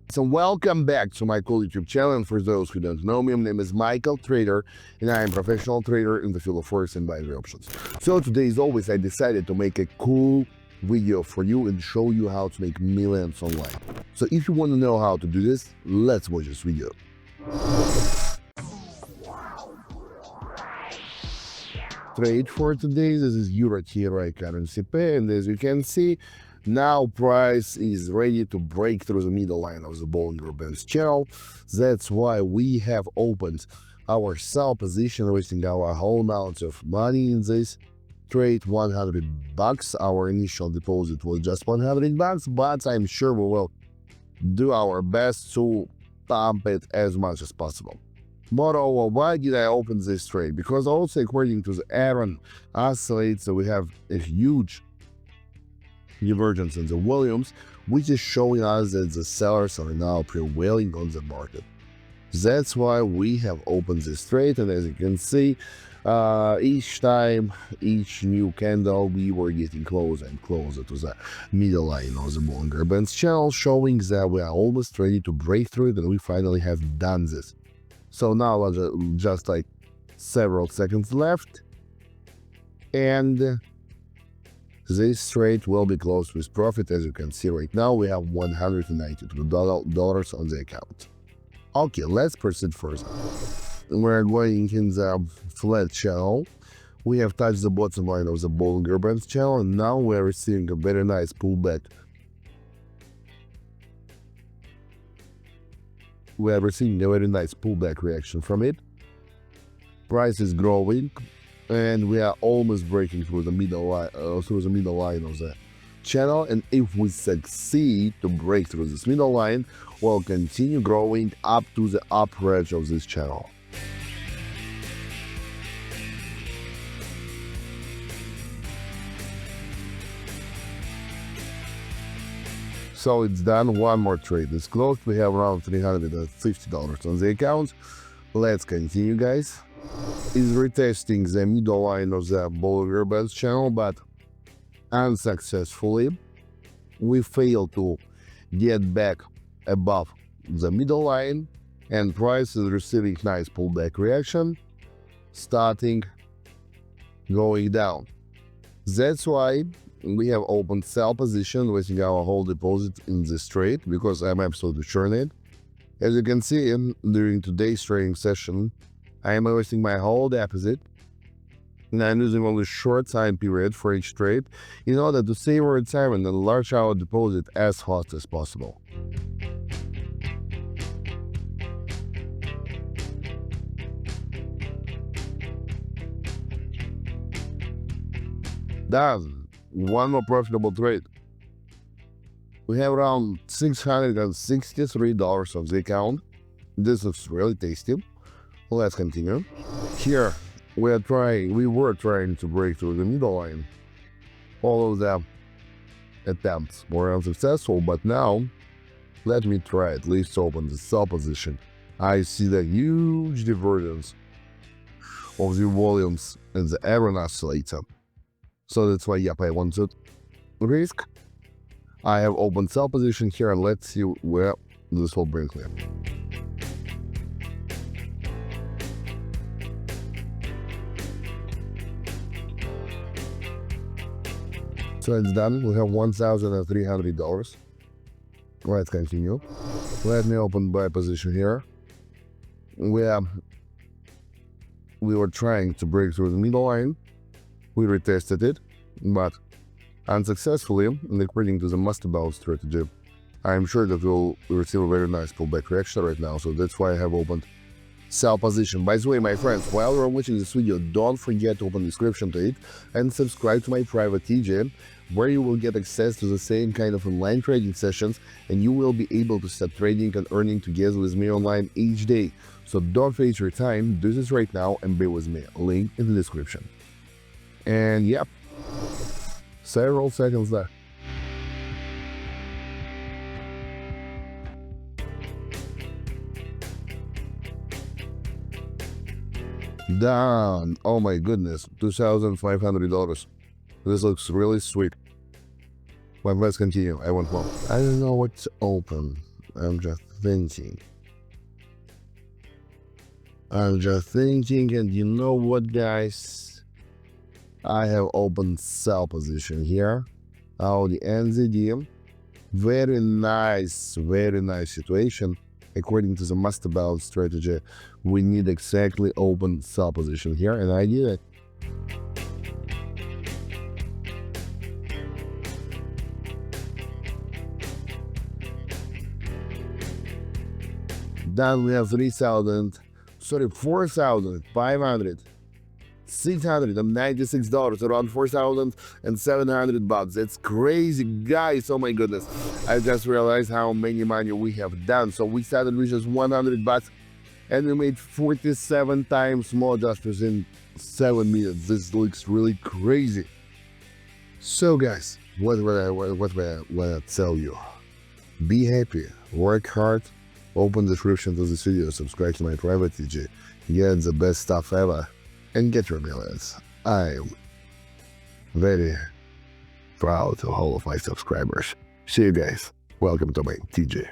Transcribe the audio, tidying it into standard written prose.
So welcome back to my cool YouTube channel. And for those who don't know me, my name is Michael Trader, and I am a professional trader in the field of forex and binary options. So today, as always, I decided to make a cool video for you and show you how to make millions online. So if you want to know how to do this, let's watch this video. Trade for today, this is Euro TRI currency pair, and as you can see, now price is ready to break through the middle line of the Bollinger Bands channel. That's why we have opened our sell position, wasting our whole amount of money in this trade, $100. Our initial deposit was just $100, but I'm sure we will do our best to pump it as much as possible. Moreover, why did I open this trade? Because also according to the Aroon oscillator, we have a huge divergence in the volumes, which is showing us that the sellers are now prevailing on the market. That's why we have opened this trade, and as you can see, each time, each new candle, we were getting closer and closer to the middle line of the Bollinger Bands channel, showing that we are almost ready to break through it, and we finally have done this. So now just like several seconds left, and this trade will be closed with profit. As you can see right now, we have $192 on the account. Okay, let's proceed further. We're going in the flat channel. We have touched the bottom line of the Bollinger Bands channel, and now we're receiving a very nice pullback. We are receiving a very nice pullback reaction from it. Price is growing, and we are almost breaking through the middle line, of the channel. And if we succeed to break through this middle line, we'll continue growing up to the upper edge of this channel. So it's done. One more trade is closed. We have around $350 on the account. Let's continue, guys. Is retesting the middle line of the Bollinger Bands channel, but unsuccessfully. We failed to get back above the middle line, and price is receiving nice pullback reaction, starting going down. That's why we have opened sell position, wasting our whole deposit in this trade, because I'm absolutely sure in it. As you can see, during today's trading session, I am wasting my whole deposit, and I'm using only short time period for each trade in order to save our time and enlarge our deposit as fast as possible. Done. One more profitable trade. We have around $663 of the account. This looks really tasty. Let's continue. Here we were trying to break through the middle line. All of the attempts were unsuccessful, but now let me try at least to open the sell position. I see the huge divergence of the volumes in the Aroon oscillator. So that's why, yep, I want to risk. I have opened sell position here, and let's see where this will bring me. So it's done. We have $1,300. Let's continue. Let me open buy position here. We were trying to break through the middle line. We retested it, but unsuccessfully, and according to the master balance strategy, I'm sure that we'll receive a very nice pullback reaction right now, so that's why I have opened sell position. By the way, my friends, while you're watching this video, don't forget to open the description to it and subscribe to my private TJ, where you will get access to the same kind of online trading sessions, and you will be able to start trading and earning together with me online each day. So don't waste your time, do this right now and be with me. Link in the description. And yep, several seconds left. Done. Oh my goodness, $2,500. This looks really sweet. But let's continue. I want more. I don't know what to open. I'm just thinking. And you know what, guys? I have opened sell position here. Audi NZD. Very nice situation. According to the master balance strategy, we need exactly open sell position here, and I did it. Then we have 4,500. $696, around $4,700. That's crazy, guys. Oh my goodness. I just realized how many money we have done. So we started with just $100 and we made 47 times more just within 7 minutes. This looks really crazy. So guys, what I tell you? Be happy, work hard, open description to this video, subscribe to my private TG, get the best stuff ever, and get your millions. I'm very proud of all of my subscribers. See you guys. Welcome to my TG.